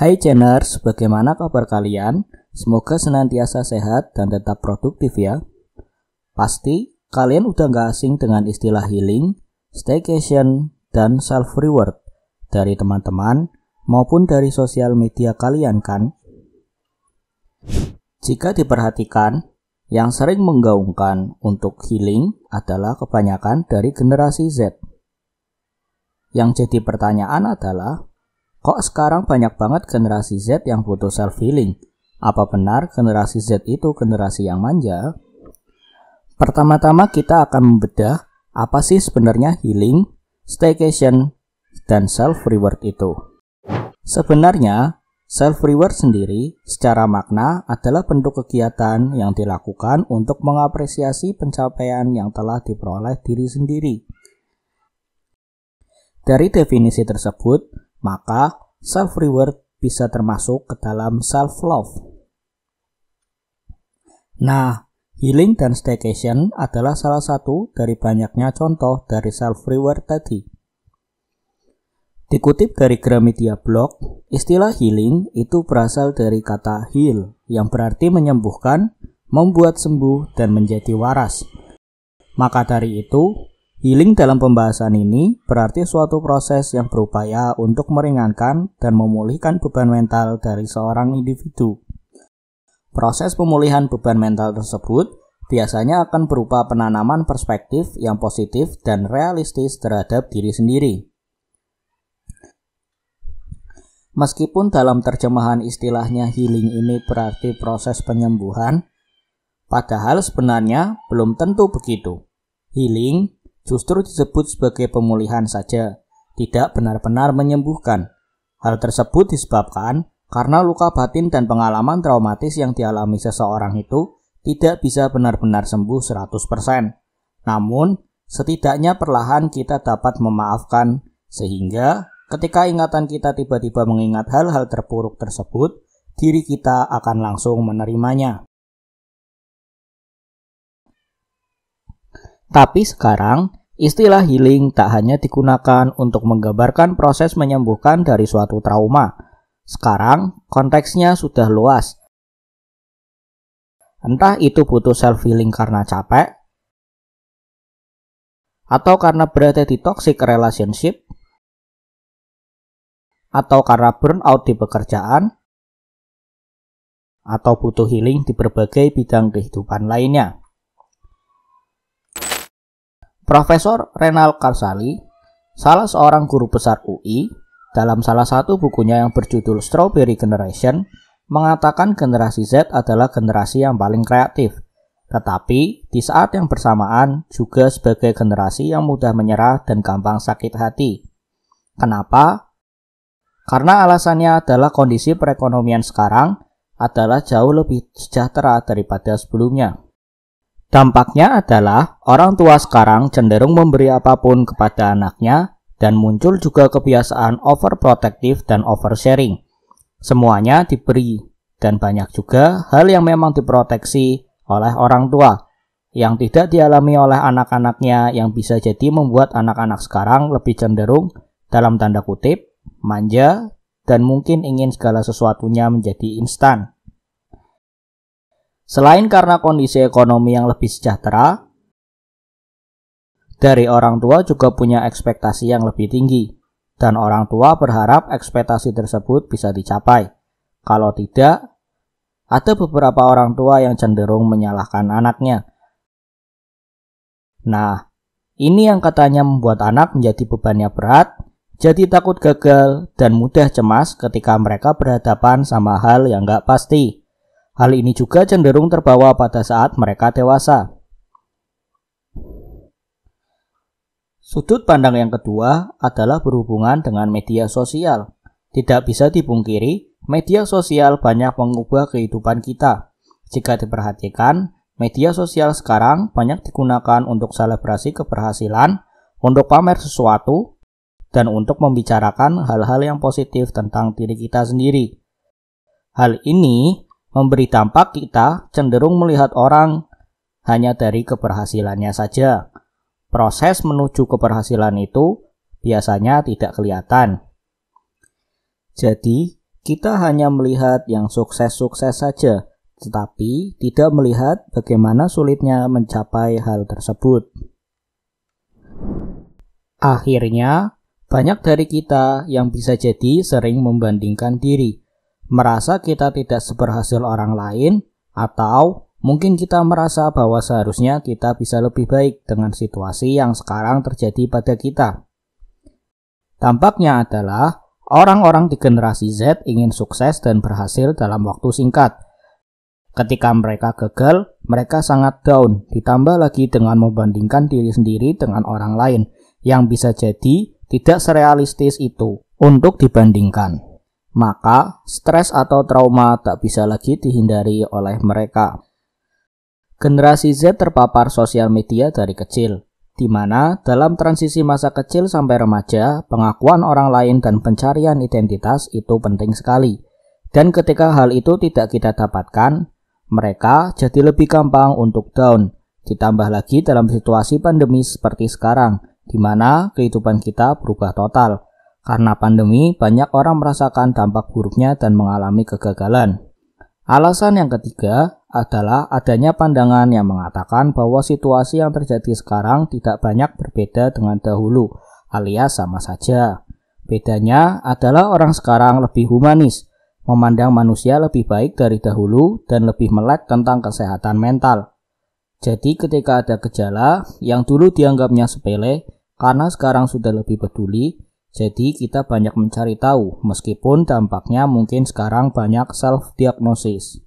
Hai Channers, bagaimana kabar kalian? Semoga senantiasa sehat dan tetap produktif ya. Pasti kalian udah gak asing dengan istilah healing, staycation, dan self-reward dari teman-teman maupun dari sosial media kalian kan? Jika diperhatikan, yang sering menggaungkan untuk healing adalah kebanyakan dari generasi Z. Yang jadi pertanyaan adalah, kok sekarang banyak banget generasi Z yang butuh self-healing? Apa benar generasi Z itu generasi yang manja? Pertama-tama kita akan membedah apa sih sebenarnya healing, staycation, dan self-reward itu. Sebenarnya, self-reward sendiri secara makna adalah bentuk kegiatan yang dilakukan untuk mengapresiasi pencapaian yang telah diperoleh diri sendiri. Dari definisi tersebut, maka self-reward bisa termasuk ke dalam self-love. Nah, healing dan staycation adalah salah satu dari banyaknya contoh dari self-reward tadi. Dikutip dari Gramedia Blog, istilah healing itu berasal dari kata heal, yang berarti menyembuhkan, membuat sembuh, dan menjadi waras. Maka dari itu, healing dalam pembahasan ini berarti suatu proses yang berupaya untuk meringankan dan memulihkan beban mental dari seorang individu. Proses pemulihan beban mental tersebut biasanya akan berupa penanaman perspektif yang positif dan realistis terhadap diri sendiri. Meskipun dalam terjemahan istilahnya healing ini berarti proses penyembuhan, padahal sebenarnya belum tentu begitu. Healing justru disebut sebagai pemulihan saja, tidak benar-benar menyembuhkan. Hal tersebut disebabkan karena luka batin dan pengalaman traumatis yang dialami seseorang itu tidak bisa benar-benar sembuh 100%. Namun, setidaknya perlahan kita dapat memaafkan, sehingga ketika ingatan kita tiba-tiba mengingat hal-hal terpuruk tersebut, diri kita akan langsung menerimanya. Tapi sekarang, istilah healing tak hanya digunakan untuk menggambarkan proses menyembuhkan dari suatu trauma. Sekarang, konteksnya sudah luas. Entah itu butuh self-healing karena capek, atau karena berada di toxic relationship, atau karena burnout di pekerjaan, atau butuh healing di berbagai bidang kehidupan lainnya. Profesor Renal Karsali, salah seorang guru besar UI, dalam salah satu bukunya yang berjudul Strawberry Generation, mengatakan generasi Z adalah generasi yang paling kreatif, tetapi di saat yang bersamaan juga sebagai generasi yang mudah menyerah dan gampang sakit hati. Kenapa? Karena alasannya adalah kondisi perekonomian sekarang adalah jauh lebih sejahtera daripada sebelumnya. Dampaknya adalah orang tua sekarang cenderung memberi apapun kepada anaknya dan muncul juga kebiasaan overprotective dan oversharing. Semuanya diberi dan banyak juga hal yang memang diproteksi oleh orang tua yang tidak dialami oleh anak-anaknya, yang bisa jadi membuat anak-anak sekarang lebih cenderung dalam tanda kutip manja, dan mungkin ingin segala sesuatunya menjadi instan. Selain karena kondisi ekonomi yang lebih sejahtera, dari orang tua juga punya ekspektasi yang lebih tinggi, dan orang tua berharap ekspektasi tersebut bisa dicapai. Kalau tidak, ada beberapa orang tua yang cenderung menyalahkan anaknya. Nah, ini yang katanya membuat anak menjadi bebannya berat, jadi takut gagal dan mudah cemas ketika mereka berhadapan sama hal yang gak pasti. Hal ini juga cenderung terbawa pada saat mereka dewasa. Sudut pandang yang kedua adalah berhubungan dengan media sosial. Tidak bisa dipungkiri, media sosial banyak mengubah kehidupan kita. Jika diperhatikan, media sosial sekarang banyak digunakan untuk selebrasi keberhasilan, untuk pamer sesuatu, dan untuk membicarakan hal-hal yang positif tentang diri kita sendiri. Hal ini memberi dampak kita cenderung melihat orang hanya dari keberhasilannya saja. Proses menuju keberhasilan itu biasanya tidak kelihatan. Jadi, Kita hanya melihat yang sukses-sukses saja, tetapi tidak melihat bagaimana sulitnya mencapai hal tersebut. Akhirnya, banyak dari kita yang bisa jadi sering membandingkan diri, merasa kita tidak seberhasil orang lain, atau mungkin kita merasa bahwa seharusnya kita bisa lebih baik dengan situasi yang sekarang terjadi pada kita. Dampaknya adalah orang-orang di generasi Z ingin sukses dan berhasil dalam waktu singkat. Ketika mereka gagal, mereka sangat down, ditambah lagi dengan membandingkan diri sendiri dengan orang lain, yang bisa jadi tidak serealistis itu untuk dibandingkan. Maka, stres atau trauma tak bisa lagi dihindari oleh mereka. Generasi Z terpapar sosial media dari kecil, di mana dalam transisi masa kecil sampai remaja, pengakuan orang lain dan pencarian identitas itu penting sekali. Dan ketika hal itu tidak kita dapatkan, mereka jadi lebih gampang untuk down. Ditambah lagi dalam situasi pandemi seperti sekarang, di mana kehidupan kita berubah total. Karena pandemi, banyak orang merasakan dampak buruknya dan mengalami kegagalan. Alasan yang ketiga adalah adanya pandangan yang mengatakan bahwa situasi yang terjadi sekarang tidak banyak berbeda dengan dahulu, alias sama saja. Bedanya adalah orang sekarang lebih humanis, memandang manusia lebih baik dari dahulu dan lebih melek tentang kesehatan mental. Jadi ketika ada gejala yang dulu dianggapnya sepele, karena sekarang sudah lebih peduli, jadi kita banyak mencari tahu, meskipun dampaknya mungkin sekarang banyak self-diagnosis.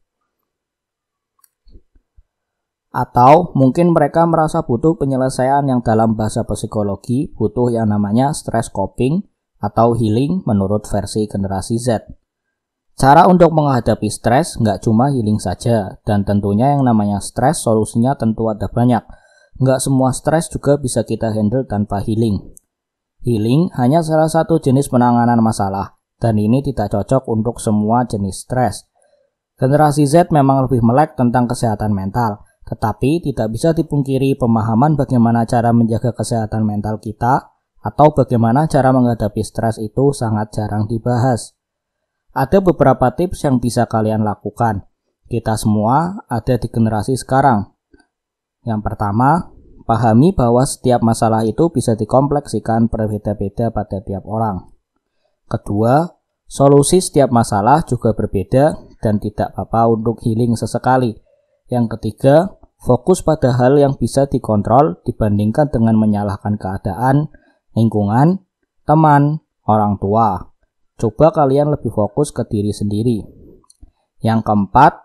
Atau mungkin mereka merasa butuh penyelesaian yang dalam bahasa psikologi butuh yang namanya stress coping atau healing menurut versi generasi Z. Cara untuk menghadapi stres nggak cuma healing saja, dan tentunya yang namanya stres solusinya tentu ada banyak. Nggak semua stres juga bisa kita handle tanpa healing. Healing hanya salah satu jenis penanganan masalah, dan ini tidak cocok untuk semua jenis stres. Generasi Z memang lebih melek tentang kesehatan mental, tetapi tidak bisa dipungkiri pemahaman bagaimana cara menjaga kesehatan mental kita, atau bagaimana cara menghadapi stres itu sangat jarang dibahas. Ada beberapa tips yang bisa kalian lakukan. Kita semua ada di generasi sekarang. Yang pertama, pahami bahwa setiap masalah itu bisa dikompleksikan berbeda-beda pada tiap orang. Kedua, solusi setiap masalah juga berbeda dan tidak apa-apa untuk healing sesekali. Yang ketiga, fokus pada hal yang bisa dikontrol dibandingkan dengan menyalahkan keadaan, lingkungan, teman, orang tua. Coba kalian lebih fokus ke diri sendiri. Yang keempat,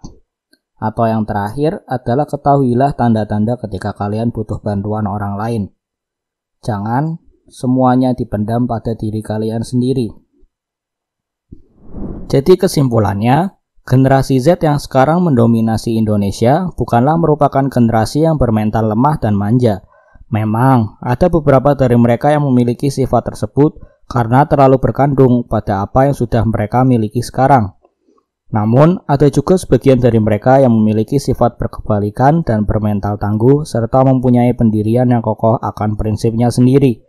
atau yang terakhir adalah ketahuilah tanda-tanda ketika kalian butuh bantuan orang lain. Jangan semuanya dipendam pada diri kalian sendiri. Jadi kesimpulannya, generasi Z yang sekarang mendominasi Indonesia bukanlah merupakan generasi yang bermental lemah dan manja. Memang, ada beberapa dari mereka yang memiliki sifat tersebut karena terlalu bergantung pada apa yang sudah mereka miliki sekarang. Namun, ada juga sebagian dari mereka yang memiliki sifat berkebalikan dan bermental tangguh serta mempunyai pendirian yang kokoh akan prinsipnya sendiri.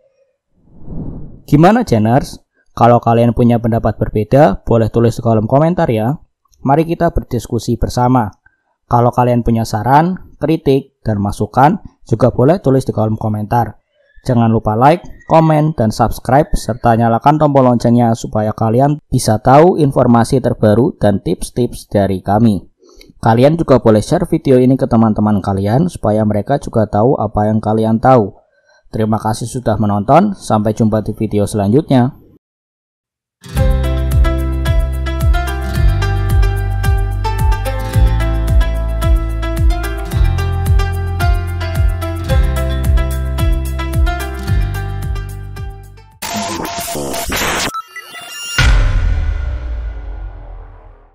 Gimana Geners? Kalau kalian punya pendapat berbeda, boleh tulis di kolom komentar ya. Mari kita berdiskusi bersama. Kalau kalian punya saran, kritik, dan masukan, juga boleh tulis di kolom komentar. Jangan lupa like, komen, dan subscribe, serta nyalakan tombol loncengnya supaya kalian bisa tahu informasi terbaru dan tips-tips dari kami. Kalian juga boleh share video ini ke teman-teman kalian supaya mereka juga tahu apa yang kalian tahu. Terima kasih sudah menonton, sampai jumpa di video selanjutnya.